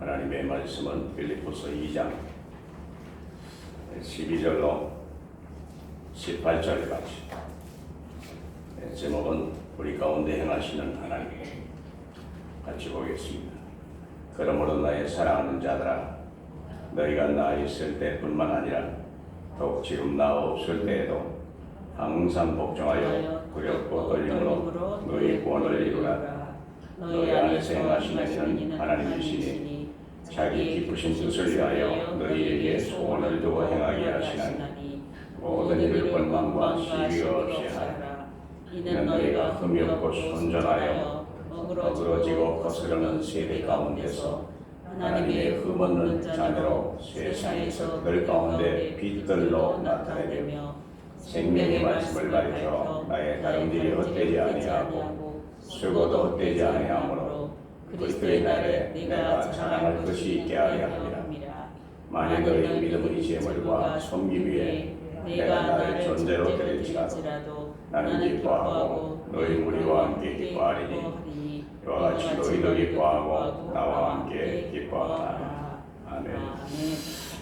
하나님의 말씀은 빌립보서 2장 12절로 18절까지. 제목은 우리 가운데 행하시는 하나님. 같이 보겠습니다. 그러므로 나의 사랑하는 자들아, 너희가 나 있을 때뿐만 아니라 더욱 지금 나 없을 때에도 항상 복종하여 두렵고 떨림으로 너희 구원을 이루라. 너희 안에서 행하시는 이는 하나님이시니 자기 기쁘신 뜻을 위하여 너희에게 소원을 두고 행하게 하시나니 모든 일을 권망과 시비가 없이 하라. 이는 너희가 흠이 없고 순전하여 어그러지고 거스르는 세대 가운데서 하나님의 흠없는 자녀로 세상에서 들 가운데 빛들로 나타내며 생명의 말씀을 가르쳐 나의 다름질이 헛되지 아니하고 수고도 헛되지 아니하므로 그리스도의 날에 내가 자랑할 것이 있게 하려 함이라. 만일 너희 믿음의 재물과 섬김 위에 내가 나를 존재로 드릴지라도 나는 기뻐하고 너희 무리와 함께 기뻐하리니 이와 같이 너희도 기뻐하고 나와 함께 기뻐하라. 아멘.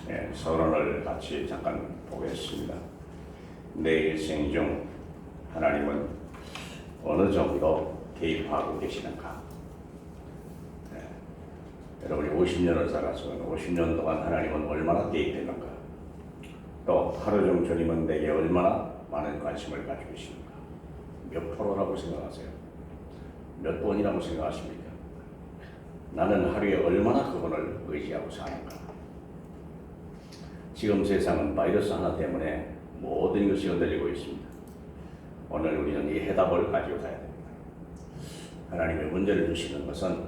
네, 서론을 같이 잠깐 보겠습니다. 내 일생 중 하나님은 어느 정도 개입하고 계시는가? 네. 여러분이 50년을 살았으면 50년 동안 하나님은 얼마나 개입했는가? 또 하루 중 주님은 내게 얼마나 많은 관심을 가지고 계시는가? 몇 프로라고 생각하세요? 몇 번이라고 생각하십니까? 나는 하루에 얼마나 그분을 의지하고 사는가? 지금 세상은 바이러스 하나 때문에 모든 것이 흔들리고 있습니다. 오늘 우리는 이 해답을 가지고 가야 됩니다. 하나님의 문제를 주시는 것은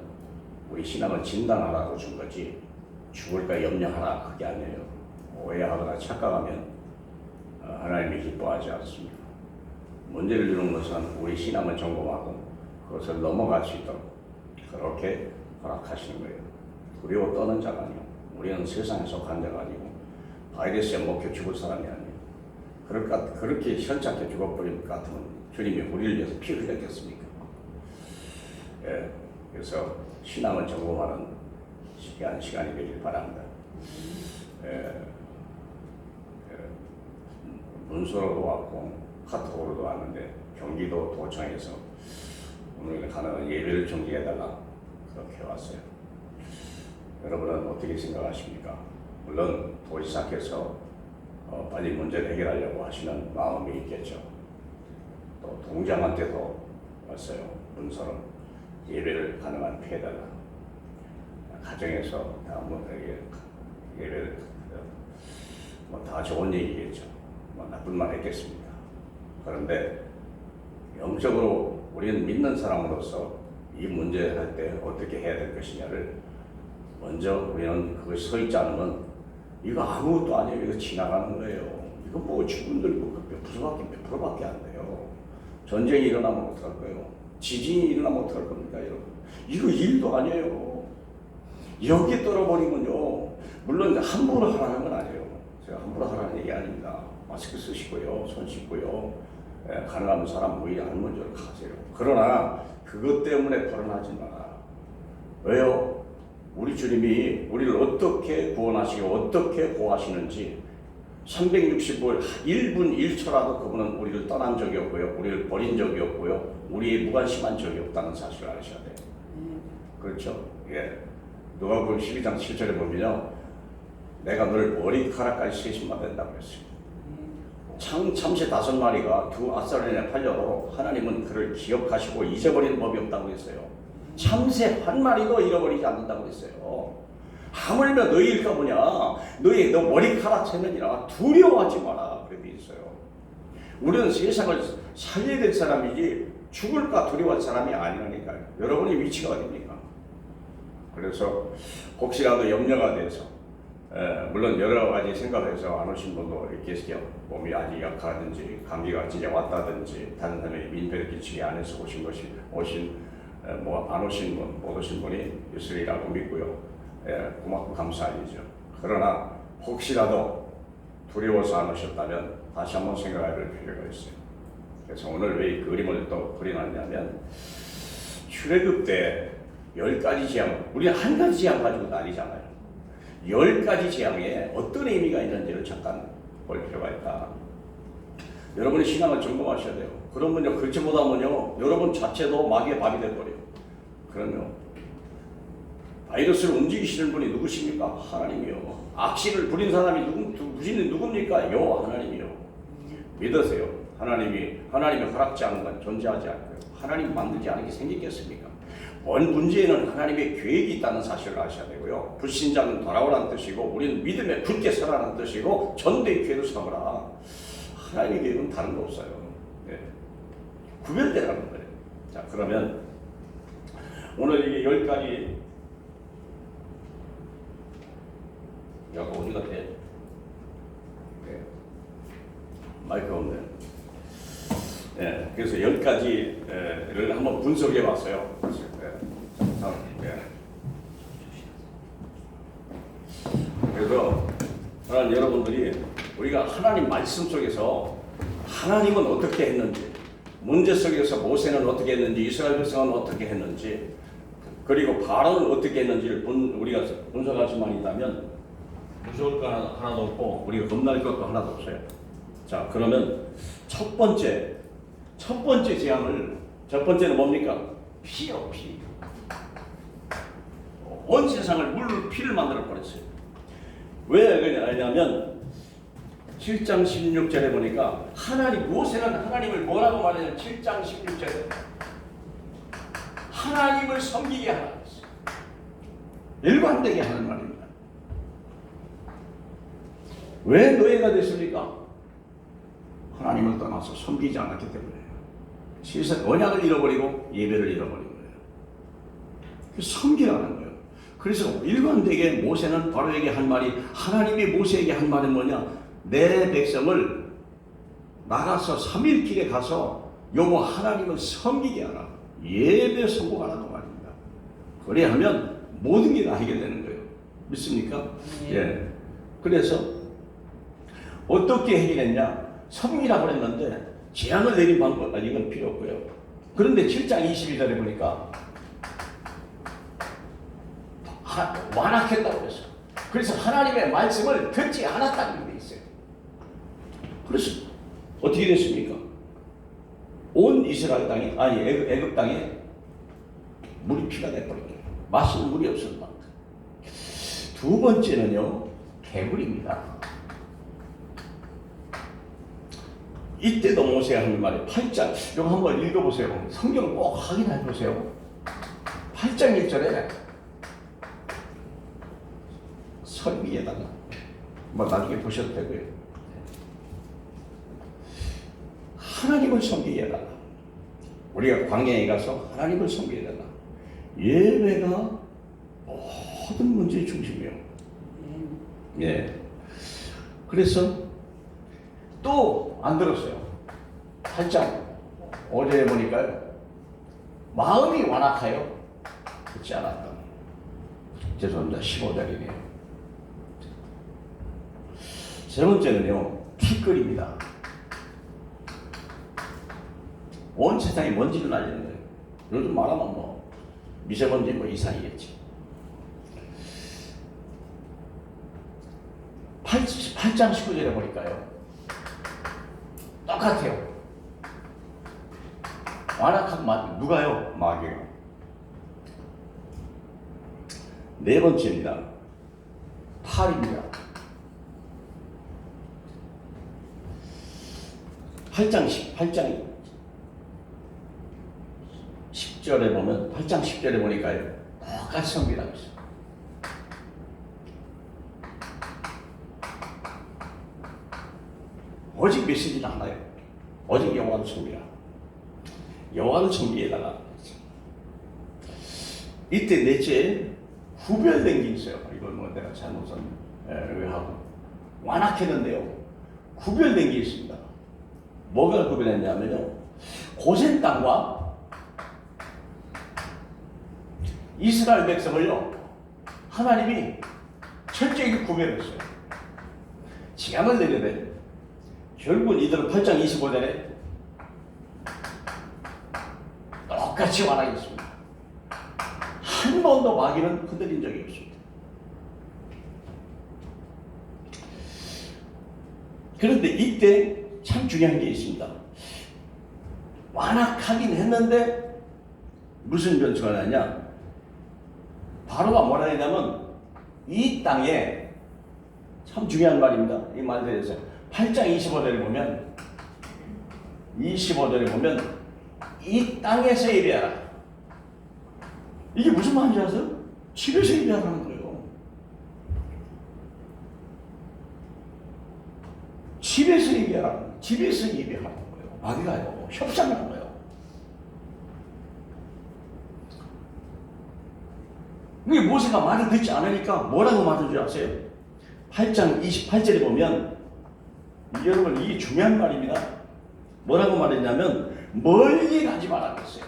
우리 신앙을 진단하라고 준 거지 죽을까 염려하라 그게 아니에요. 오해하거나 착각하면 하나님이 기뻐하지 않습니다. 문제를 주는 것은 우리 신앙을 점검하고 그것을 넘어갈 수 있도록 그렇게 허락하시는 거예요. 두려워 떠는 자가 아니요. 우리는 세상에 속한 자가 아니고 바이러스에 먹혀 죽을 사람이 아니에요. 그렇게 현찮게 죽어버릴 것 같으면 주님이 우리를 위해서 피 흘렸겠습니까? 예, 그래서 신앙을 점검하는 시간이 되길 바랍니다. 문서로도 왔고 카톡으로도 왔는데 경기도 도청에서 오늘 가능한 예배를 중지해달라 그렇게 왔어요. 여러분은 어떻게 생각하십니까? 물론 도지사께서 빨리 문제를 해결하려고 하시는 마음이 있겠죠. 또 동장한테도 왔어요. 문서로 예배를 가능한 피해달라. 가정에서 다 예배를 다 좋은 얘기겠죠. 나쁜 말 했겠습니까? 그런데 영적으로 우리는 믿는 사람으로서 이 문제 할 때 어떻게 해야 될 것이냐를 먼저 우리는 그것이 서 있지 않으면 이거 아무것도 아니에요. 이거 지나가는 거예요. 이거 뭐 죽음들 몇 프로밖에 안 돼요. 전쟁이 일어나면 어떡할 거예요? 지진이 일어나면 어떡할 겁니까, 여러분? 이거 일도 아니에요. 여기 떨어버리면요. 물론 함부로 하라는 건 아니에요. 제가 함부로 하라는 얘기 아닙니다. 마스크 쓰시고요. 손 씻고요. 가능하면 사람 모이지 않는 줄 가세요. 그러나 그것 때문에 불안하지 마라. 왜요? 우리 주님이 우리를 어떻게 구원하시고 어떻게 보호하시는지 365일 1분 1초라도 그분은 우리를 떠난 적이 없고요. 우리를 버린 적이 없고요. 우리의 무관심한 적이 없다는 사실을 아셔야 돼요. 그렇죠? 예. 누가복음 12장 7절에 보면요. 내가 너를 머리카락까지 세심받는다고 했어요. 참새 5마리가 두 아사르에 팔려도 하나님은 그를 기억하시고 잊어버리는 법이 없다고 했어요. 참새 한 마리도 잃어버리지 않는다고 했어요. 하물며 너희일까 보냐. 너 머리카락 세면이라 두려워하지 마라. 그렇게 있어요. 우리는 세상을 살려야 될 사람이지 죽을까 두려워할 사람이 아니라니까요. 여러분의 위치가 어딥니까? 그래서 혹시라도 염려가 돼서 물론 여러 가지 생각해서 안 오신 분도 계세요. 몸이 아직 약하든지 감기가 진짜 왔다든지 다른 사람이 민폐를 끼치기 안 해서 안 오신 분, 못 오신 분이 있으리라고 믿고요. 고맙고 감사하죠. 그러나 혹시라도 두려워서 안 오셨다면 다시 한번 생각해 볼 필요가 있어요. 그래서 오늘 왜 이 그림을 또 그려놨냐면 출애굽 때 10가지 재앙, 우리는 한 가지 재앙 가지고 난리잖아요. 10가지 재앙에 어떤 의미가 있는지를 잠깐 볼 필요가 있다. 여러분의 신앙을 점검하셔야 돼요. 그러면요, 그렇지 못하면요, 여러분 자체도 마귀의 밥이 돼버려요. 그러면 바이러스를 움직이시는 분이 누구십니까? 하나님이요. 악신을 부린 사람이 누굽니까? 요 하나님이요. 믿으세요. 하나님이 허락지 않은 건 존재하지 않고요. 하나님 만들지 않은 게 생기겠습니까? 원 문제에는 하나님의 계획이 있다는 사실을 아셔야 되고요. 불신자는 돌아오라는 뜻이고, 우리는 믿음에 굳게 서라는 뜻이고, 전도의 기회도 삼으라. 하나님의 계획은 다른 거 없어요. 네. 구별되라는 거예요. 자, 그러면 오늘 이게 10가지, 야가 어디 갔대? 네. 마이크 없네. 네, 그래서 10가지를 한번 분석해 봤어요. 네. 그래서 저는 여러분들이 우리가 하나님 말씀 속에서 하나님은 어떻게 했는지, 문제 속에서 모세는 어떻게 했는지, 이스라엘 백성은 어떻게 했는지, 그리고 바로는 어떻게 했는지를 우리가 분석할 수만 있다면 무서울 거 하나도 없고 우리가 겁날 것도 하나도 없어요. 자, 그러면 첫 번째 재앙을, 첫 번째는 뭡니까? 피요, 피. 온 세상을 물로 피를 만들어 버렸어요. 왜 그러냐면 7장 16절에 보니까 모세는 하나님을 뭐라고 말하냐면 7장 16절에 하나님을 섬기게 하라 했어요. 일관되게 하는 말입니다. 왜 노예가 됐습니까? 하나님을 떠나서 섬기지 않았기 때문에요. 언약을 잃어버리고 예배를 잃어버린 거예요. 섬기라는 거예요. 그래서 일관되게 모세는 바로에게 한 말이, 하나님이 모세에게 한 말은 뭐냐? 내 백성을 나가서 3일 길에 가서 여호와 하나님을 섬기게 하라. 예배 성공하라는 말입니다. 그래야 하면 모든 게 다 해결되는 거예요. 믿습니까? 예. 그래서 어떻게 해결했냐? 섬기라고 했는데 재앙을 내린 방법, 이건 필요 없고요. 그런데 7장 22절에 보니까 완악했다고 했어요. 그래서 하나님의 말씀을 듣지 않았다는 게 있어요. 그래서 어떻게 됐습니까? 온 이스라엘 땅이, 애굽 땅에 물이 피가 돼버렸어요. 마실 물이 없을 만큼. 두 번째는요, 개구리입니다. 이때도 모세가 하는 말이 8장, 이거 한번 읽어보세요. 성경을 꼭 확인해 보세요. 8장 1절에 선비에다가 나중에 보셔도 되고요. 하나님을 섬기게 해달라. 우리가 광야에 가서 하나님을 섬기게 해달라. 예배가 모든 문제의 중심이에요. 예. 그래서 또 안 들었어요. 8장 5절에 보니까요, 마음이 완악하여 듣지 않았다. 죄송합니다. 15절이네요. 세 번째는요, 티끌입니다. 온 세상에 먼지를 날리는 거예요. 요즘 말하면 미세먼지 이상이겠지. 8장 19절에 보니까요, 똑같아요. 완악한 말, 누가요? 마귀가. 네 번째입니다. 팔입니다. 8장 10절에 보면, 8장 10절에 보니까요, 똑같이 섬기라고 있어요. 오직 메시지는 하나요. 오직 여호와를 섬기라. 여호와를 섬기에다가 이때 넷째 구별된 게 있어요. 이걸 내가 잘못 썼네. 왜 하고 완악했는데요, 구별된 게 있습니다. 뭐가 구별했냐면요, 고센 땅과 이스라엘 백성을요, 하나님이 철저히 구별했어요. 재앙을 내려내. 결국은 이들은 8장 25절에 똑같이 완악했습니다. 한 번도 마귀는 흔들린 적이 없습니다. 그런데 이때 참 중요한 게 있습니다. 완악하긴 했는데 무슨 변수가 나냐? 바로가 뭐라 했냐면 이 땅에 참 중요한 말입니다. 이 말에 대해서 8장 25절에 보면 이 땅에서 예배하라. 이게 무슨 말인지 아세요? 집에서 예배하라는 거예요. 집에서 예배하라는 거예요. 집에서 예배하라는 거예요. 마귀가요. 협상하는 거예요. 이게 모세가 말을 듣지 않으니까 뭐라고 말한 줄 아세요? 8장 28절에 보면 여러분 이게 중요한 말입니다. 뭐라고 말했냐면 멀리 가지 말라 그랬어요.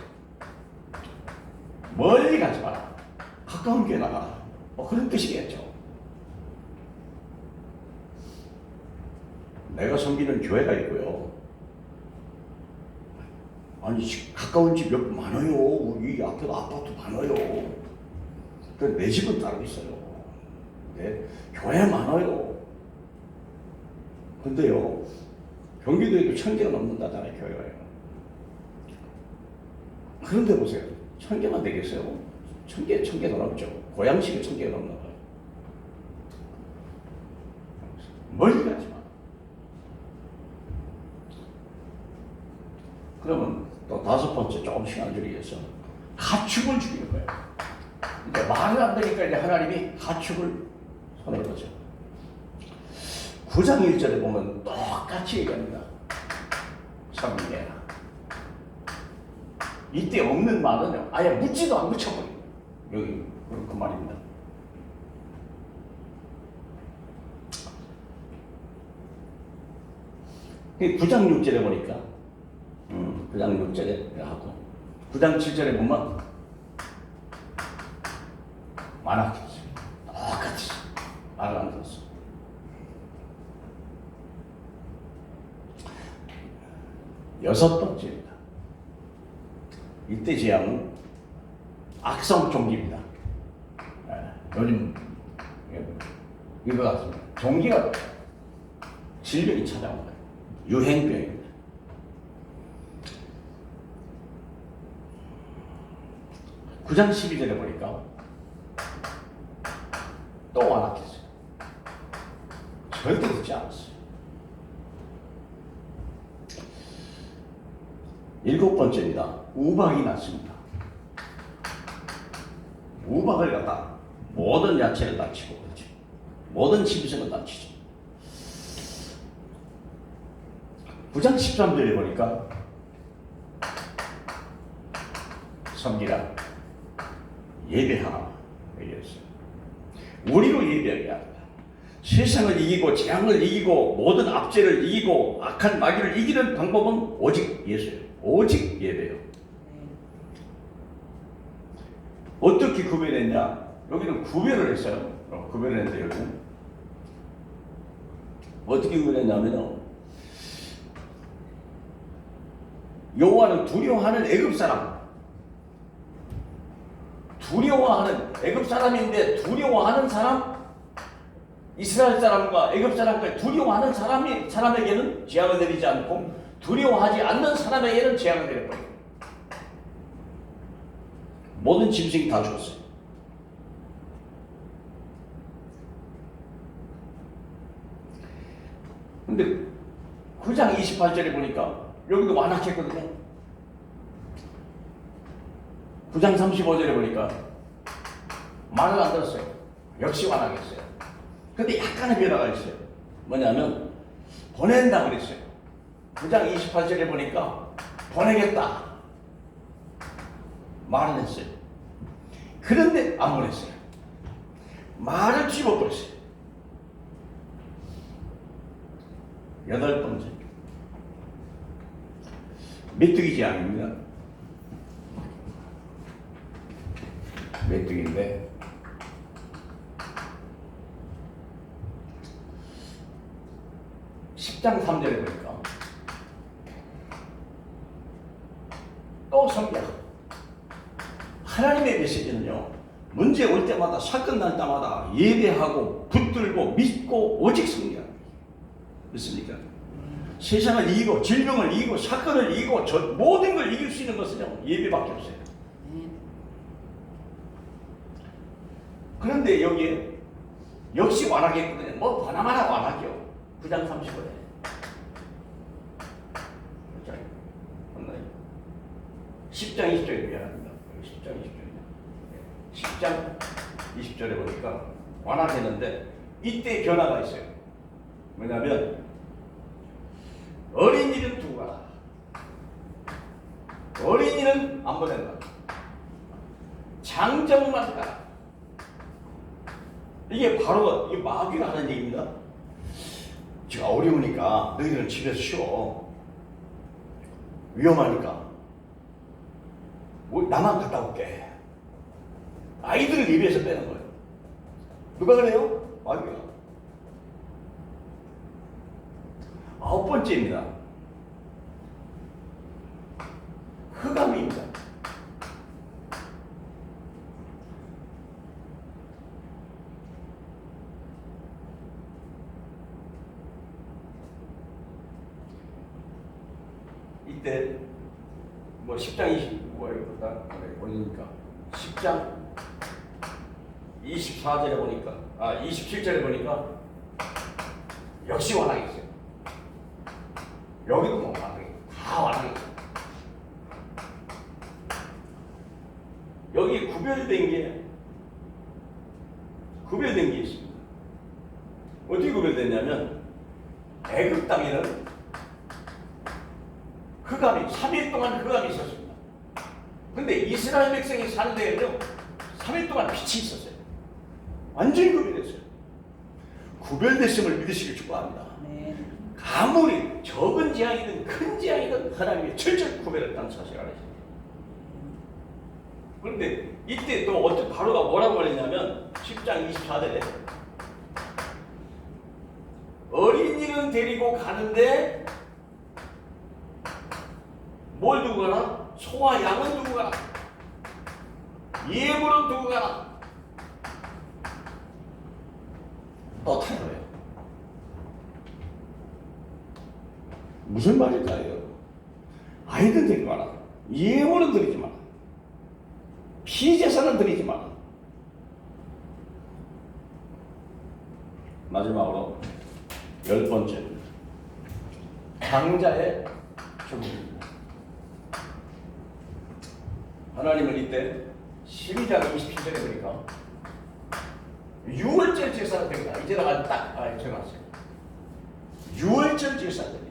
멀리 가지 마라. 가까운 교회 나가라. 그런 뜻이겠죠. 내가 섬기는 교회가 있고요. 아니 가까운 집 몇 많아요. 이 앞에도 아파트 많아요. 내 집은 따로 있어요. 네, 교회 많아요. 근데요, 경기도에도 1000개가 넘는다잖아요, 교회가요. 그런데 보세요. 1000개만 되겠어요? 1000개 더 넘죠. 고양시가 1000개가 넘나 봐요. 멀리 가지 마. 그러면 또 5번째 조금 시간 줄이기 위해서 가축을 죽이는 거예요. 이제 말을 안 되니까 이제 하나님이 가축을 손을 거죠. 9장 1절에 보면 똑같이 얘기합니다. 섬기라. 이때 없는 말은요, 아예 묻지도 않고 쳐버려요. 여기 그 말입니다. 그 9장 6절에 보니까 9장 6절에 하고 9장 7절에 보면 완악했어요. 똑같이 말을 안 들었어요. 여섯 번째입니다. 이때 재앙은 악성 종기입니다. 요즘 이거 같습니다. 종기가 질병이 찾아온 거예요. 유행병입니다. (9장 12절에) 보니까 또 완악했어요. 절대 듣지 않았어요. 7번째입니다. 우박이 났습니다. 우박을 갖다 모든 야채를 다치고 그렇죠. 모든 짐승을 다치죠. 9장 13절에 보니까 섬기라, 예배하라 얘기했어요. 우리로 예배하게 하라. 세상을 이기고 재앙을 이기고 모든 압제를 이기고 악한 마귀를 이기는 방법은 오직 예수예요. 오직 예배요. 어떻게 구별했냐? 여기는 구별을 했어요. 구별을 했는데 여기는 어떻게 구별했냐면요, 여호와는 두려워하는 애굽 사람, 두려워하는 애굽 사람인데 사람인 사람, 이스라엘 사람과 애굽 사람과 두려워하는 사람에게는 재앙을 내리지 않고 두려워하지 않는 사람에게는 재앙을 내려버려요. 모든 짐승이 다 죽었어요. 근데 9장 28절에 보니까 여기도 완악했거든요. 9장 35절에 보니까 말을 안 들었어요. 역시 완악했어요. 근데 약간의 변화가 있어요. 뭐냐면 보낸다 그랬어요. 9장 28절에 보니까 보내겠다 말을 했어요. 그런데 안 보냈어요. 말을 집어버렸어요. 8번째, 메뚜기 재앙입니다. 메뚜기인데 (10장 3절에) 보니까 또 섬겨. 하나님의 메시지는요, 문제 올 때마다 사건 날 때마다 예배하고 붙들고 믿고 오직 승리하는 거예요. 믿습니까? 세상을 이기고 질병을 이기고 사건을 이기고 모든 걸 이길 수 있는 것은요 예배밖에 없어요. 그런데 여기에 역시 완악했거든요. 뭐 바나마나 완악이요. 9장 30절에 10장 20절에 미안합니다. 10장 20절에 보니까 완악했는데 이때 변화가 있어요. 뭐냐면 어린이는 두고 가라. 어린이는 안 보낸다. 장정만 가라. 이게 바로 마귀가 하는 얘기입니다. 지금 어려우니까 너희들은 집에서 쉬어. 위험하니까 나만 갔다 올게. 아이들을 예배에서 빼는 거예요. 누가 그래요? 마귀가. 9번째입니다. 흑암입니다. 이때 뭐 10장 10장 24절에 보니까 27절에 보니까 역시 완악이 있어요. 여기도 뭐 완악이 다 완악이 있어요. 여기 구별된 게 있습니다. 어떻게 구별됐냐면 애굽 땅에는 흑암이 3일 동안 흑암이 있었습니다. 근데 이스라엘 백성이 사는 데에는요 3일 동안 빛이 있었어요. 완전히 구별됐어요. 구별됐음을 믿으시길 축복합니다. 네. 아무리 적은 재앙이든 큰 재앙이든 하나님의 철저히 구별했다는 사실을 알아야 됩니다. 그런데 이때 또 어떤 바로가 뭐라고 그랬냐면 10장 24절에 어린이는 데리고 가는데 뭘 두고 가나? 소와 양은 두고 가나? 예물은 두고 가나? 또 타요예요. 무슨 말일까요? 아이들 데리고 가라. 예물은 드리지 마라. 피제사는 드리지 마라. 마지막으로 10번째 강자의 죽음입니다. 하나님은 이때 12장 27절에 보니까 6월절 제사가 됩니다. 이제다가 딱 정했어요. 6월절 제사가 됩니다.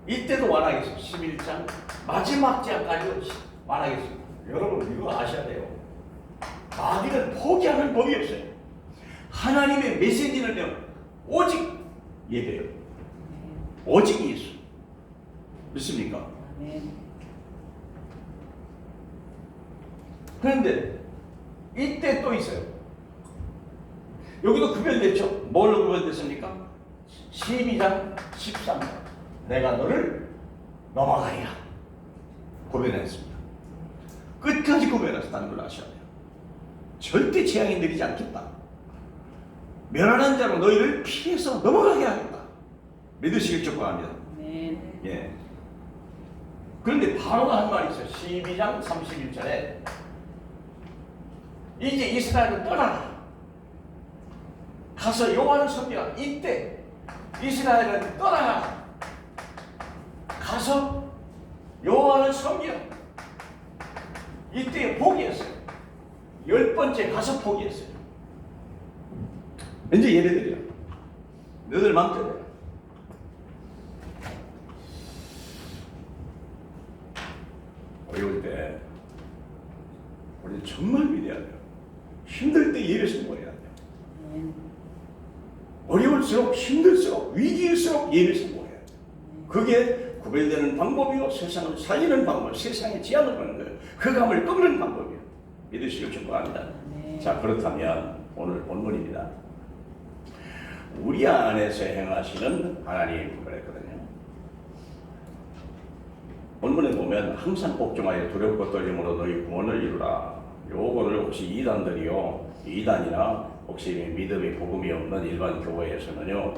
이때도 완악했어요. 11장 마지막 장까지 완악했습니다. 여러분 이거 아셔야 돼요. 마귀는 포기하는 법이 없어요. 하나님의 메시지는요 오직 예배예요. 오직 예수. 믿습니까? 그런데 이때 또 있어요. 여기도 구별됐죠. 뭘로 구별됐습니까? 12장 13절 내가 너를 넘어가리라 구별했습니다. 끝까지 구별했다는 걸 아셔야 돼요. 절대 재앙이 내리지 않겠다. 멸하는 자로 너희를 피해서 넘어가게 하겠다. 믿으시길 축복합니다. 네. 예. 그런데 바로가 한 말이 있어요. 12장 31절에 이제 이스라엘을 떠나라. 가서 여호와를 섬기라. 이때 이스라엘은 떠나라. 가서 여호와를 섬기라. 이때 포기했어요. 10번째 가서 포기했어요. 이제 예배드려. 너들 마음대로. 어려울 때 우리 정말 믿어야 돼요. 힘들 때 예배 선포해야 돼요. 어려울수록 힘들수록 위기일수록 예배 선포해야 돼요. 그게 구별되는 방법이요 세상을 살리는 방법, 세상의 지향을 보는 거예요. 흑암을 끊는 방법이에요. 믿으시길 축복합니다. 자, 그렇다면 오늘 본문입니다. 우리 안에서 행하시는 하나님 그랬거든요. 본문에 보면 항상 복종하여 두렵고 떨림으로 너희 구원을 이루라. 요거를 혹시 이단이나 혹시 믿음이 복음이 없는 일반 교회에서는요,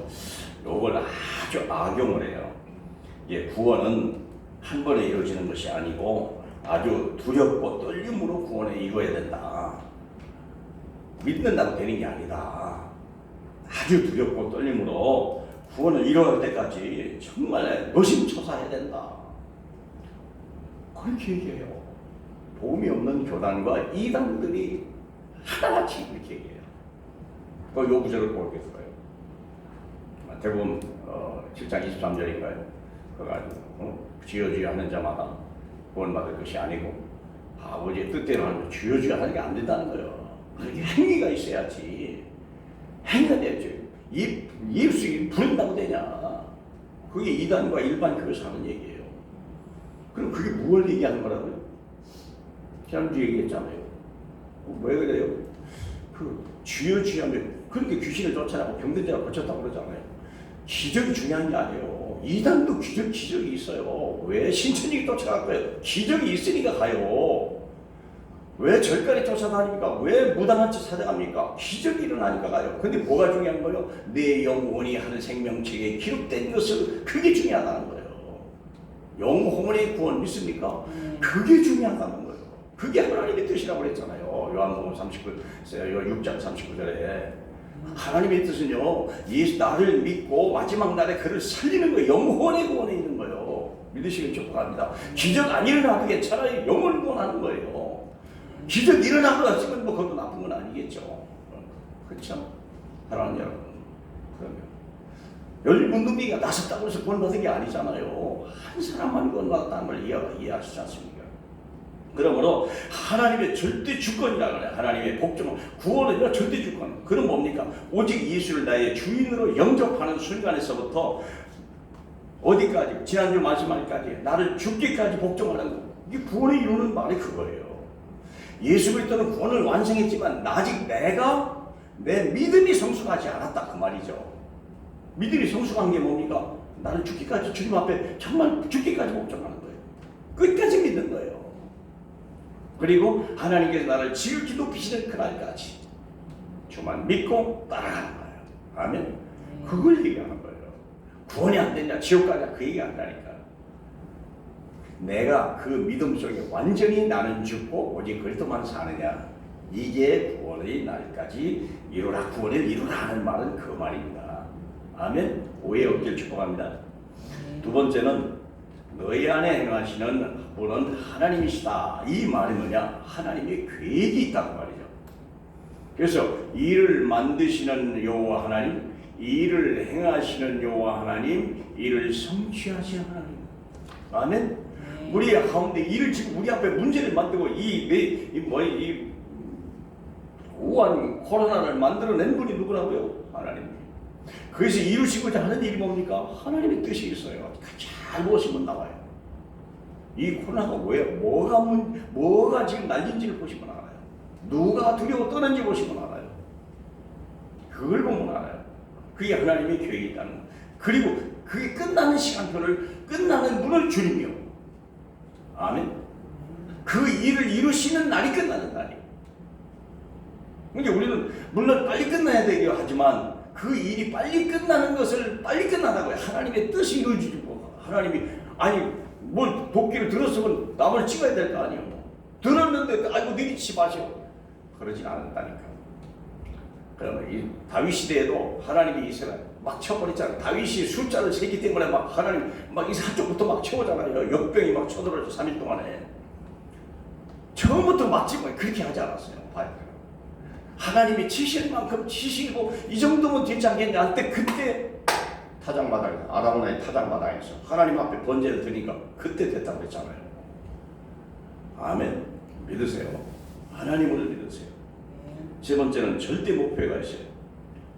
요걸 아주 악용을 해요. 구원은 한 번에 이루어지는 것이 아니고 아주 두렵고 떨림으로 구원을 이루어야 된다. 믿는다고 되는 게 아니다. 아주 두렵고 떨림으로 구원을 이루어갈 때까지 정말 노심초사해야 된다. 그렇게 얘기해요. 복음이 없는 교단과 이단들이 하나같이 이렇게 얘기해요. 그 요구절을 보겠어요. 마태복음 7장 23절인가요? 그거 가지고 주여 하는 자마다 구원받을 것이 아니고 아버지의 뜻대로 하는 주여 하는 게 안 된다는 거예요. 그렇게 행위가 있어야지. 행위가 되지. 예수 부른다고 되냐? 그게 이단과 일반 교회에서 하는 얘기예요. 그럼 그게 무엇을 얘기하는 거라고요? 지난주 얘기했잖아요. 왜 그래요? 주여 하면 그렇게 귀신을 쫓아내고 병든 자가 고쳤다고 그러잖아요. 기적이 중요한 게 아니에요. 이단도 기적이 있어요. 왜 신천지가 쫓아갈 거예요? 기적이 있으니까 가요. 왜 절간에 쫓아다닙니까? 왜 무당한테 찾아갑니까? 기적이 일어나니까 가요. 근데 뭐가 중요한 거예요? 내 영혼이 하늘 생명책에 기록된 것을, 그게 중요하다는 거예요. 영혼의 구원 믿습니까? 그게 중요하다는 거예요. 그게 하나님의 뜻이라고 그랬잖아요. 요한복음 6장 39절에 하나님의 뜻은요, 예수 나를 믿고 마지막 날에 그를 살리는 거예요. 영혼의 구원에 있는 거예요. 믿으시면 축복합니다. 기적 안 일어나도 괜찮아요. 영혼을 구원하는 거예요. 기적 일어나고 났으면 뭐 그것도 나쁜 건 아니겠죠. 그렇죠? 사랑하는 여러분, 그러면 열문둥이가 나섰다고 해서 구원받은 게 아니잖아요. 한 사람만 구원받았다는 걸 이해할 수 있지 않습니까? 그러므로 하나님의 절대 주권이라고 해요. 하나님의 복종은, 구원은 절대 주권. 그럼 뭡니까? 오직 예수를 나의 주인으로 영접하는 순간에서부터 어디까지? 지난주 마지막까지 나를 죽기까지 복종하는 거. 이게 구원을 이루는 말이 그거예요. 예수 그리스도는 구원을 완성했지만 아직 내 믿음이 성숙하지 않았다, 그 말이죠. 믿음이 성숙한 게 뭡니까? 나를 죽기까지, 주님 앞에 정말 죽기까지 복종하는 거예요. 끝까지 믿는 거예요. 그리고 하나님께서 나를 지극히 높이시는 그날까지 주만 믿고 따라가는 거예요. 아멘. 그걸 얘기하는 거예요. 구원이 안 되냐, 지옥 가냐, 그 얘기 한다니까. 내가 그 믿음 속에 완전히 나는 죽고 오직 그리스도만 사느냐, 이게 구원의 날까지 이루라, 구원을 이루라 하는 말은 그 말입니다. 아멘. 오해 없길 축복합니다. 두 번째는 너희 안에 행하시는 분은 하나님이시다. 이 말이 뭐냐? 하나님의 계획이 있다는 말이죠. 그래서 이를 만드시는 여호와 하나님, 이를 행하시는 여호와 하나님, 이를 성취하시는 하나님. 아멘. 우리 가운데 일을 지금 우리 앞에 문제를 만들고 이 우한 코로나를 만들어낸 분이 누구라고요? 하나님. 그래서 이루시고자 하는 일이 뭡니까? 하나님의 뜻이 있어요. 잘 보시면 나와요. 이 코로나가 왜 뭐가 지금 날린지를 보시면 알아요. 누가 두려워 떠는지 보시면 알아요. 그걸 보면 알아요. 그게 하나님의 계획이 있다는 거. 그리고 그게 끝나는 시간표를, 끝나는 분을 주님이요. 아멘. 그 일을 이루시는 날이 끝나는 날이. 그러니까 우리는 물론 빨리 끝나야 되기도 하지만 그 일이 빨리 끝나는 것을 빨리 끝나다고요. 하나님의 뜻이 이루어지고, 하나님이 뭘 도끼를 들었으면 나무를 찍어야 될 거 아니에요. 들었는데 아이고 내리치지 마시오. 그러진 않는다니까. 그러면 이 다윗 시대에도 하나님이 이스라엘 막 쳐버리잖아요. 다윗이 숫자를 세기 때문에 막 하나님 막 이 한쪽부터 막 쳐오잖아요. 역병이 막 쳐들어서 3일 동안에. 처음부터 맞지만 그렇게 하지 않았어요. 봐요. 하나님이 치실 만큼 치시고 이 정도면 되지 않겠냐 할 때, 그때 타작마당에, 아라모나의 타작마당에서 하나님 앞에 번제를 드니까 그때 됐다고 했잖아요. 아멘. 믿으세요. 하나님을 믿으세요. 세 번째는 절대 목표가 있어요.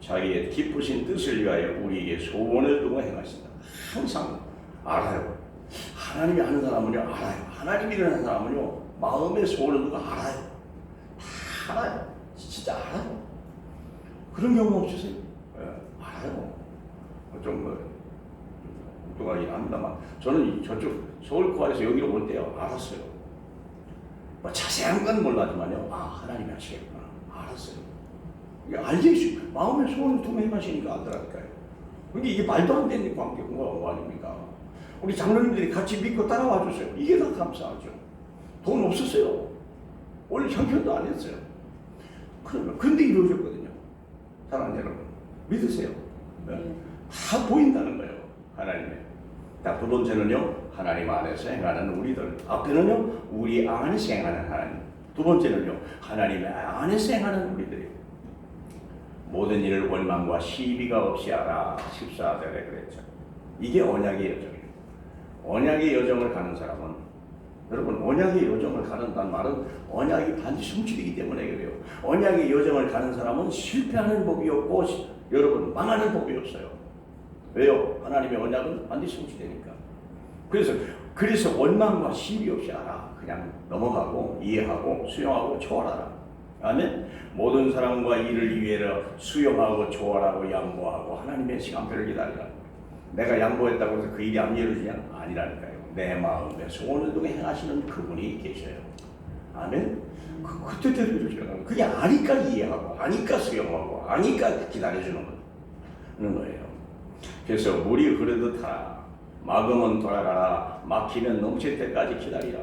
자기의 기쁘신 뜻을 위하여 우리에게 소원을 두고 행하신다. 항상 알아요. 하나님이 하는 사람은요, 알아요. 하나님이 일하는 사람은요, 마음의 소원을 두고 알아요. 다 알아요. 진짜 알아요. 그런 경우 없으세요? 알아요. 좀 엉뚱하긴 합니다만 저는 저쪽 서울 코알에서 여기로 올 때요 알았어요. 뭐 자세한 건 몰라지만요, 아 하나님이 하시겠구나 알았어요. 이게 알지, 마음의 소원을 통해 하시니까 알더라니까요. 근데 이게 말도 안 되는 관계가 뭐 아닙니까? 우리 장로님들이 같이 믿고 따라와 주세요. 이게 다 감사하죠. 돈 없었어요. 원래 형편도 안 했어요. 그러면 근데 이루어졌거든요. 사랑하는 여러분, 믿으세요. 다 보인다는 거예요. 하나님의. 자, 두 번째는요, 하나님 안에서 행하는 우리들. 앞에는요, 우리 안에서 행하는 하나님. 두 번째는요, 하나님 안에서 행하는 우리들이에요. 모든 일을 원망과 시비가 없이 하라. 14절에 그랬죠. 이게 언약의 여정이에요. 언약의 여정을 가는 사람은, 여러분, 언약의 여정을 가는다는 말은 언약이 반드시 성취되기 때문에 그래요. 언약의 여정을 가는 사람은 실패하는 법이 없고, 여러분, 망하는 법이 없어요. 왜요? 하나님의 언약은 반드시 성취되니까. 그래서 원망과 시비 없이 하라. 그냥 넘어가고 이해하고 수용하고 초월하라. 아멘. 모든 사람과 일을 위하여 수용하고 초월하고 양보하고 하나님의 시간표를 기다리라. 내가 양보했다고 해서 그 일이 안 이루어지냐? 아니라니까요. 내 마음에 소원을 통해 행하시는 그분이 계셔요. 아멘. 그때대로 이루어져요. 그게 아니까 이해하고 아니까 수용하고 아니까 기다려주는 거예요. 그래서 물이 흐르듯 하라. 막으면 돌아가라. 막히면 넘칠 때까지 기다리라.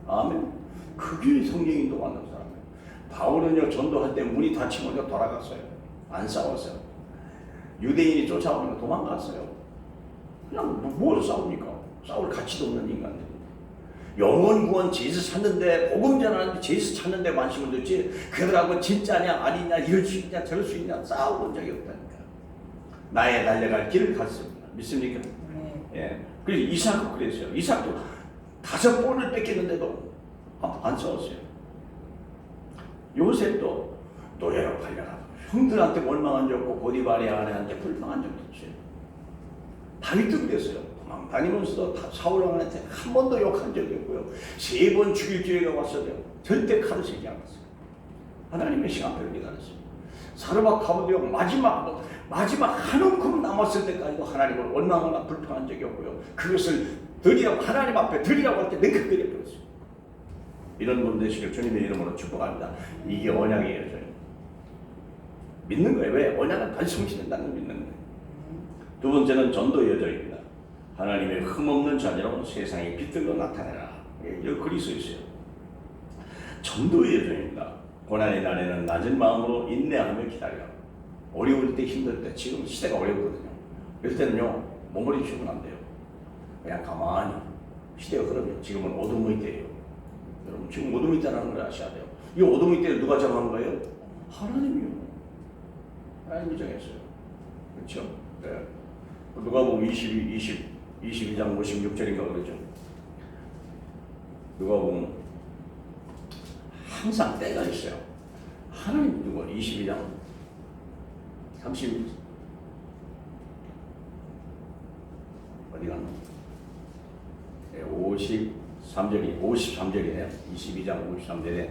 아멘. 그게 성령 인도받는 사람이에요. 바울은요, 전도할 때 문이 닫히면 돌아갔어요. 안 싸웠어요. 유대인이 쫓아오면 도망갔어요. 그냥 뭐로 싸웁니까? 싸울 가치도 없는 인간들. 영혼 구원 제수 찾는데, 복음 전하는데 제수 찾는데 관심을 뒀지, 그들하고 진짜냐 아니냐, 이럴 수 있냐 저럴 수 있냐 싸워본 적이 없다니까. 나의 달려갈 길을 갔습니다. 믿습니까? 예. 그래서 이삭도 그랬어요. 이삭도 5번을 뺏겼는데도 안 싸웠어요. 요셉도 노예로 팔려가고 형들한테 원망한 적 없고 보디발의 아내한테 불평한 적도 없어요. 다윗도 그랬어요. 다니면서도 사울 왕한테 한 번도 욕한 적이 없고요. 3번 죽일 기회가 왔어도 절대 칼을 쓰지 않았어요. 하나님의 시간표를 기다렸어요. 사르밧 가부도요, 마지막 한 움큼 남았을 때까지도 하나님을 원망하거나 불평한 적이 없고요. 그것을 드리라고, 하나님 앞에 드리라고 할 때 내가 드려버렸어요. 이런 분 되시길 주님의 이름으로 축복합니다. 이게 언약의 여정이에요. 믿는 거예요. 왜? 언약은 반드시 성취된다는 걸 믿는 거예요. 두 번째는 전도 여정입니다. 하나님의 흠없는 자녀로 세상에 빛들로 나타내라. 여기 글이 써 있어요. 전도의 여정입니다. 고난의 날에는 낮은 마음으로 인내하며 기다려. 어려울 때, 힘들 때, 지금 시대가 어렵거든요. 이럴 때는요, 몸부림치면 안 돼요. 그냥 가만히 시대가 흐르면 지금은 어둠의 때예요. 여러분, 지금 어둠의 때라는 걸 아셔야 돼요. 이 어둠의 때를 누가 정한 거예요? 하나님이요. 하나님이 정했어요. 그렇죠? 네. 누가복음 22장 56절인가 그러죠. 누가복음 항상 때가 있어요. 하나님 누가 22장 30 어디 갔나? 53절이네요. 22장 53절에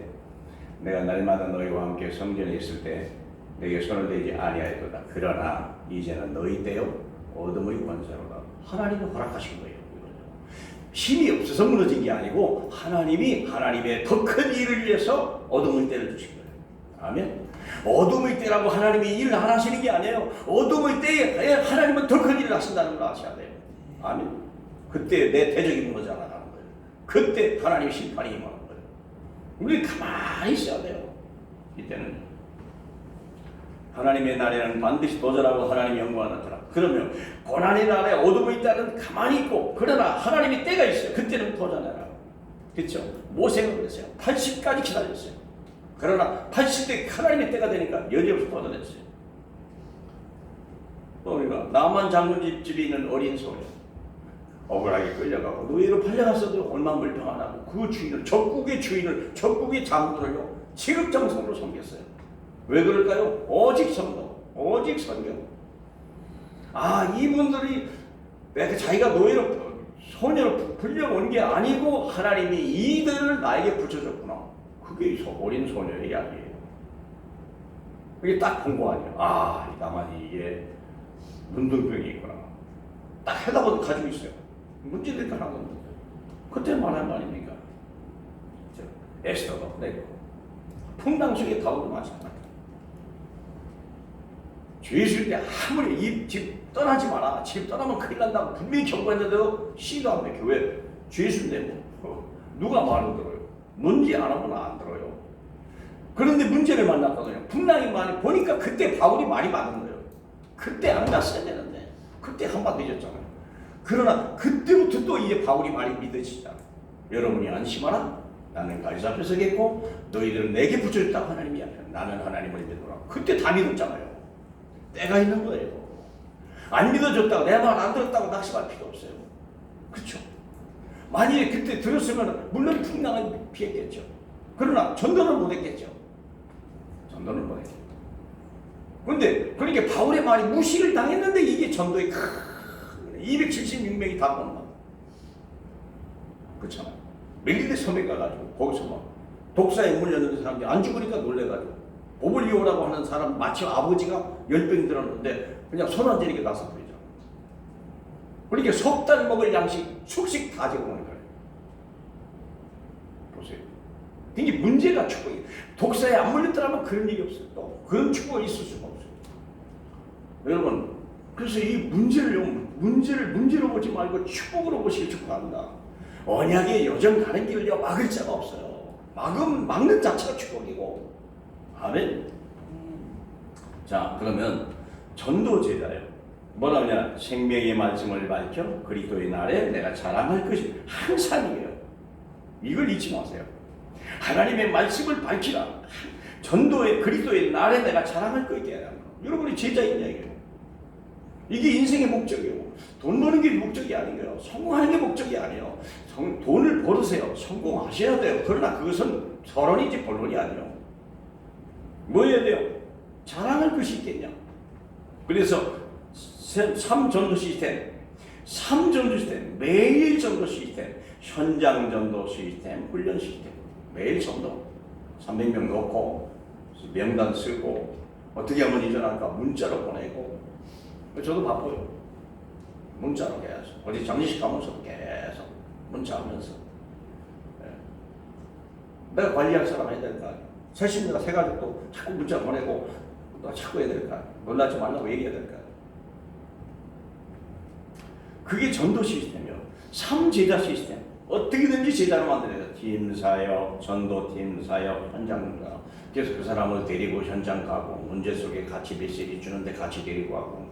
내가 날마다 너희와 함께 성전에 있을 때 내게 손을 대지 아니하였도다. 그러나 이제는 너희 때요 어둠의 권세로다. 하나님이 허락하신 거예요. 힘이 없어서 무너진 게 아니고 하나님이 하나님의 더 큰 일을 위해서 어둠의 때를 주신 거예요. 아멘. 어둠의 때라고 하나님이 일을 안 하시는 게 아니에요. 어둠의 때에 하나님은 더 큰 일을 하신다는 걸 아셔야 돼요. 아멘. 그때 내 대적이 무너져 나가는 거예요. 그때 하나님의 심판이 임하는 거예요. 우리 가만히 있어야 돼요. 이때는 하나님의 날에는 반드시 도전하고 하나님의 영광을 나타나. 그러면 고난의 날에 어둠의 때는 가만히 있고, 그러나 하나님의 때가 있어요. 그때는 도전해라. 그렇죠? 모세가 그랬어요. 80까지 기다렸어요. 그러나 80대 하나님의 때가 되니까 여지없이 도전했어요. 또 우리가 나만 장군 집에 있는 어린 소녀, 억울하게 끌려가고 노예로 팔려갔어도 얼마나 불평 안 하고 그 주인을, 적국의 장군을요 지극정성으로 섬겼어요. 왜 그럴까요? 오직 성도, 오직 성경. 이분들이 왜 자기가 노예로 소녀로 불려온 게 아니고 하나님이 이들을 나에게 붙여줬구나. 그게 어린 소녀의 이야기예요. 그게 딱 본 거 아니에요. 나만이 이게 문둥병이 있거나 딱 해답은 가지고 있어요. 문제될 거 하나도 없는데 그때 말한 거 아닙니까? 에스더도 그랬고 풍랑 속에 다윗도 마찬가지야. 죄 있을 때 아무리 이 집 떠나지 마라, 집 떠나면 큰일 난다고 분명히 경고했는데도 시도 안 돼. 교회 죄 있을 때 누가 말을 들어요? 뭔지 안 하면 안 들어요. 그런데 문제를 만났거든요. 풍랑이 많이 보니까 그때 바울이 말이 많은 거예요. 그때 안 갔어야 되는데 그때 한번 늦었잖아요. 그러나 그때부터 또 이제 바울이 말이 믿어지잖아요. 여러분이 안심하라. 나는 가이사 앞에 서겠고 너희들은 내게 붙여줬다고 하나님이 앞에 나는 하나님을 믿노라. 그때 다 믿었잖아요. 때가 있는 거예요. 안 믿어줬다고 내 말 안 들었다고 낙심할 필요 없어요. 그렇죠? 만약에 그때 들었으면 물론 풍랑은 피했겠죠. 그러나 전도는 못했겠죠. 전도는 못했겠죠. 그런데 그러니까 바울의 말이 무시를 당했는데 이게 전도의 276명이 다 본다. 그렇잖아. 멜리데 섬에 가가지고 거기서 막 독사에 물렸는 사람들이 안 죽으니까 놀래가지고 오블리오라고 하는 사람 마침 아버지가 열병 들었는데 그냥 손 안 대니까 나서 버리죠. 그러니까 석 달 먹을 양식 숙식 다 제공하는 거예요. 보세요. 이게 문제가 축복이 독사에 안 물렸더라면 그런 일이 없어요. 또 그런 축복이 있을 수가 없어요. 여러분 그래서 이 문제로 보지 말고 축복으로 보시길 축복합니다. 언약의 여정 가는 길을요 막을 자가 없어요. 막는 자체가 축복이고. 아멘. 자 그러면 전도 제자예요. 뭐라 하냐? 생명의 말씀을 밝혀 그리스도의 날에 내가 자랑할 것이 항상이에요. 이걸 잊지 마세요. 하나님의 말씀을 밝히라. 전도의 그리스도의 날에 내가 자랑할 것이야. 여러분이 제자인 이야기예요. 이게 인생의 목적이에요. 돈 버는 게 목적이 아니에요. 성공하는 게 목적이 아니에요. 돈을 벌으세요. 성공하셔야 돼요. 그러나 그것은 서론이지 본론이 아니에요. 뭐 해야 돼요? 자랑할 것이 있겠냐? 그래서 3전도 시스템, 매일 전도 시스템, 현장 전도 시스템, 훈련 시스템, 매일 전도 300명 넣고 명단 쓰고 어떻게 하면 이전할까 문자로 보내고. 저도 바빠요. 문자로 계속 어디 장례식 가면서도 계속 문자하면서 내가 관리할 사람 해야 될까? 세신내가 세 가족도 자꾸 문자 보내고 또 자꾸 해야 될까? 놀라지 말라고 얘기해야 될까? 그게 전도 시스템이요. 3제자 시스템. 어떻게든지 제자로 만들어야 돼요. 팀 사역, 전도팀 사역, 현장 사역. 그래서 그 사람을 데리고 현장 가고 문제 속에 같이 메시지 주는데 같이 데리고 가고.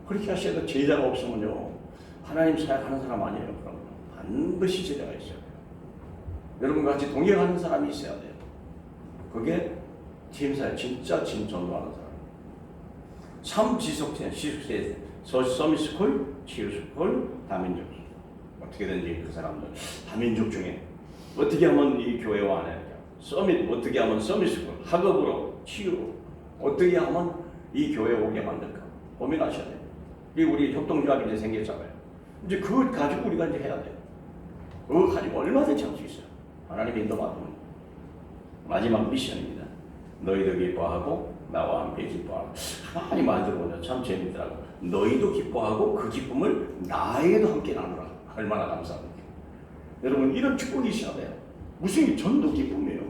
그렇게 하셔야 돼요. 제자가 없으면요 하나님 사역하는 사람 아니에요. 그럼 반드시 제자가 있어야 돼요. 여러분과 같이 동행하는 사람이 있어야 돼요. 그게 팀사역, 진짜 전도하는 사람. 3지속체, 시속체, 서밋스쿨, 치유스쿨, 다민족. 어떻게든지 그 사람들 다민족 중에 어떻게 하면 이 교회 안에 서밋, 어떻게 하면 서밋스쿨, 학업으로 치유, 어떻게 하면 이 교회 오게 만들까 고민하셔야 돼요. 이 우리 협동조합이 이제 생겼잖아요. 이제 그걸 가지고 우리가 이제 해야 돼요. 그거 가지고 얼마든지 할 수 있어요. 하나님의 인도받으면. 마지막 미션입니다. 너희도 기뻐하고 나와 함께 기뻐하고. 하나님 말 들어보면 참 재밌더라고. 너희도 기뻐하고 그 기쁨을 나에게도 함께 나누라. 얼마나 감사합니까? 여러분 이런 축복이 있어야 돼요. 무슨 전도 기쁨이에요.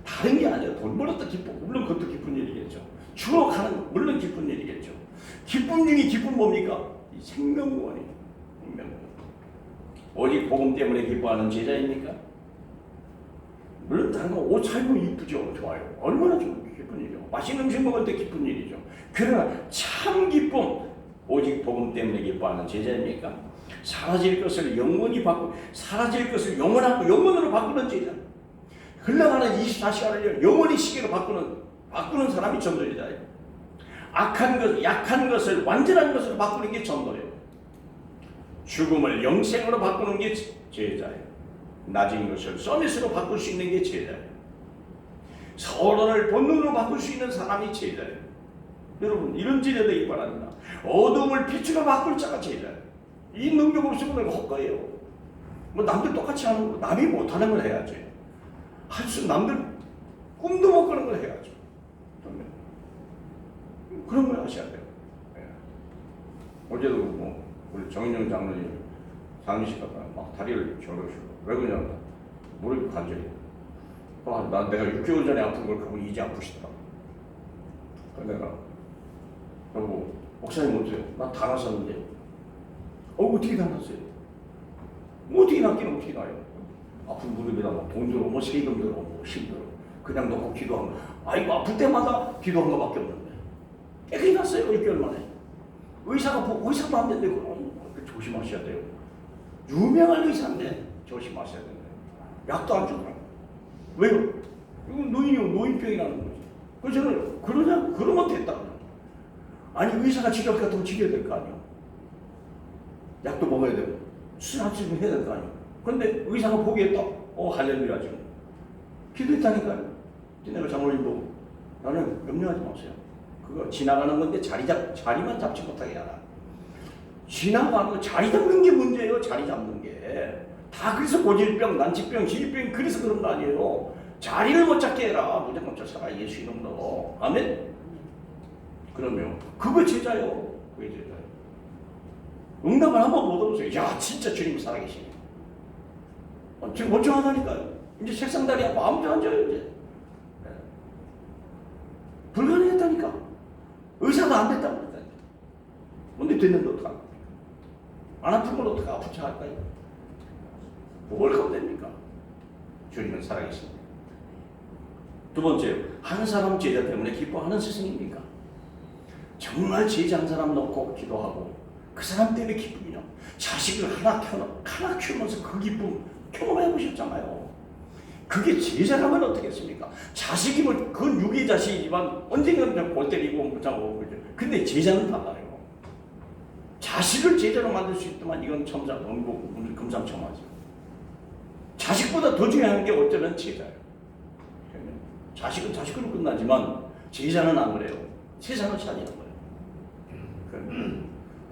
다른 게 아니라 돈 벌었다 기쁨. 물론 그것도 기쁜 일이겠죠. 주로 가는 거 물론 기쁜 일이겠죠. 기쁨 중에 기쁨 뭡니까? 이 생명구원이에요. 생명구원. 오직 복음 때문에 기뻐하는 제자입니까? 물론 다른 거 옷 살면 이쁘죠. 좋아요. 얼마나 기쁜 일이죠. 맛있는 음식 먹을 때 기쁜 일이죠. 그러나 참 기쁨 오직 복음 때문에 기뻐하는 제자입니까? 사라질 것을 영원히 사라질 것을 영원으로 바꾸는 제자. 흘러가는 24시간을 영원히 시계로 바꾸는 사람이 전도제자예요. 약한 것을 완전한 것으로 바꾸는 게 전도예요. 죽음을 영생으로 바꾸는 게 제자예요. 낮은 것을 서밋으로 바꿀 수 있는 게 제자예요. 서론을 본능으로 바꿀 수 있는 사람이 제자예요. 여러분 이런 제자 되기 바랍니다. 어둠을 빛으로 바꿀 자가 제자예요. 이 능력 없으면 헛거예요. 뭐 남들 똑같이 하는 거 남이 못하는 걸 해야지. 남들 꿈도 못 꾸는 걸 해야죠. 그런 걸 하셔야 돼요. 어제도 뭐 우리 정인영 장로님 상식 갔다 막 다리를 저러시고 왜 그러냐 무릎이 관절이. 난 내가 6개월 전에 아픈 걸 그분이 이제 아프시더라. 그래서 내가 여보 목사님 어때요? 나 다 났었는데. 어떻게 다 났어요? 뭐 어떻게 낫기는 어떻게 나요? 아픈 무릎에다 막 돈 들어, 뭐 세금 들어, 뭐 힘들어. 그냥 놓고 기도한 거. 아이고 아플 때마다 기도한 거밖에 없는데. 그게 났어요 6개월 만에. 의사도 안 된대. 조심하셔야 돼요. 유명한 의사인데 조심하셔야 된대. 약도 안 주더라고. 왜요? 이건 노인병이라는 거지. 그래서 저는 그러면 됐다. 아니 의사가 치료할 것 같으면 치료해야 될 거 아니야. 약도 먹어야 되고 수납치료 해야 될 거 아니야. 근데 의사가 포기했다. 할렐루야 지금. 기도했다니까요. 내가 장로님 보고 나는 염려하지 마세요. 그거 지나가는 건데 자리만 잡지 못하게 하라. 지나가는 거 자리 잡는 게 문제예요. 자리 잡는 게. 다 그래서 고질병, 난치병, 지질병 그래서 그런 거 아니에요. 자리를 못 잡게 해라. 무조건 쫓아가 예수 이름으로. 아멘. 그러면 그거 제자요. 그게 제자요. 응답을 한번 못 얻었어요. 야 진짜 주님 살아계시네. 지금 멀쩡하다니까요. 이제 책상 다리 앞에 아무도 앉아요 이제. 네. 불가능했다니까. 의사가 안 됐다고 그랬다니까. 근데 됐는데 어떡합니까? 안 아픈 걸 어떻게 아픈 척 할까요? 뭘 하면 됩니까? 주님은 살아계십니다. 두 번째, 한 사람 제자 때문에 기뻐하는 스승입니까? 정말 제자 한 사람 놓고 기도하고 그 사람 때문에 기쁨이요. 자식을 하나 키우면서 그 기쁨 경험해 보셨잖아요. 그게 제자라면 어떻겠습니까? 자식이면 그건 육의 자식이지만 언젠가는 골 때리고 못하고 그죠. 근데 제자는 달라요. 자식을 제자로 만들 수 있다면 이건 금상첨화죠. 자식보다 더 중요한 게 어쩌면 제자예요. 자식은 자식으로 끝나지만 제자는 안 그래요. 세상을 살리는 거예요.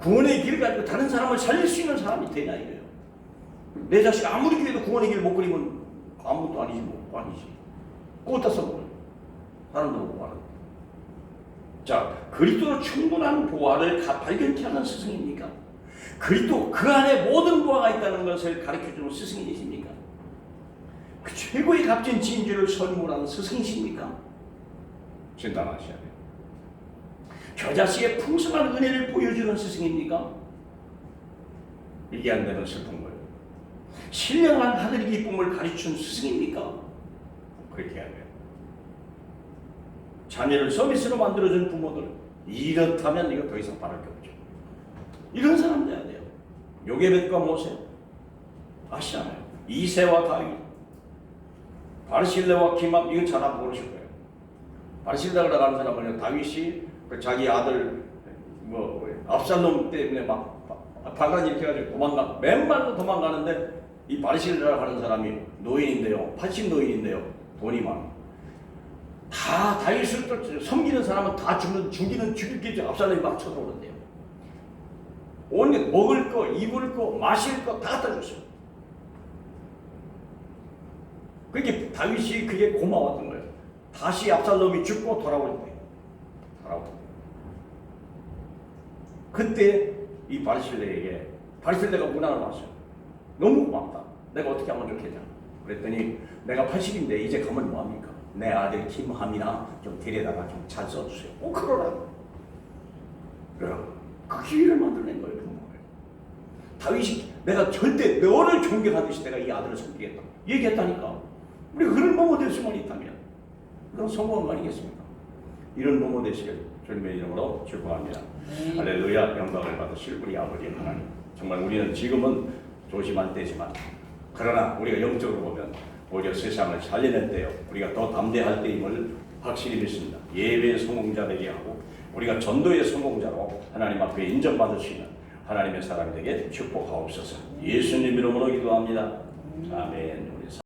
구원의 길을 가지고 다른 사람을 살릴 수 있는 사람이 되냐 이래요. 내 자식 아무리 그래도 구원의 길을 못 그리면 아무것도 아니지 뭐 아니지. 꽃다 써먹어요. 사람도 못 알아. 자, 그리스도로 충분한 보화를 발견케 하는 스승입니까? 그리스도 그 안에 모든 보화가 있다는 것을 가르쳐주는 스승이십니까? 그 최고의 값진 진주를 선물하는 스승이십니까? 진단하셔야 돼요. 겨자씨의 풍성한 은혜를 보여주는 스승입니까? 이게 안 되면 슬픈 거예요. 신령한 하늘의 기쁨을 가르치는 스승입니까? 그렇게 해야 돼요. 자녀를 서비스로 만들어준 부모들 이렇다면 이거 더 이상 바랄 게 없죠. 이런 사람 돼야 돼요. 요게벳과 모세 아시잖아요. 이새와 다윗, 바르실레와 기맘 이건 잘 안 모르실 거예요. 바르실레가 가는 사람은 다윗이 자기 아들 압살롬 때문에 막 바가지 이렇게 해가지고 맨발로 도망가는데 이 바르실레라고 하는 사람이 노인인데요. 80노인인데요. 돈이 많아. 다 다윗을 섬기는 사람은 다 죽일 게 압살롬이 막 쳐들어오는데요. 온갖 먹을 거, 입을 거, 마실 거 다 갖다 줬어요. 그게 다윗이 그게 고마웠던 거예요. 다시 압살롬이 죽고 돌아올 때. 그때 이 바르실레가 문안을 왔어요. 너무 고맙다. 내가 어떻게 하면 좋겠냐. 그랬더니 내가 80인데 이제 가면 뭐합니까? 내 아들 김함이나 좀 데려다가 좀 잘 써주세요. 그러라고. 그 기회를 만들어낸 거예요. 다윗이 내가 절대 너를 존경하듯이 내가 이 아들을 섬기겠다. 얘기했다니까. 우리가 그런 부모 될 수만 있다면 그런 성공한 거 아니겠습니까? 이런 부모 되시길 주님의 이름으로 축복합니다. 할렐루야. 영광을 받으실 우리 아버지 하나님. 정말 우리는 지금은 조심한 때지만 그러나 우리가 영적으로 보면 오히려 세상을 살리는 때요. 우리가 더 담대할 때임을 확실히 믿습니다. 예배의 성공자 되게 하고 우리가 전도의 성공자로 하나님 앞에 인정받을 수 있는 하나님의 사람이 되게 축복하옵소서. 예수님 이름으로 기도합니다. 아멘.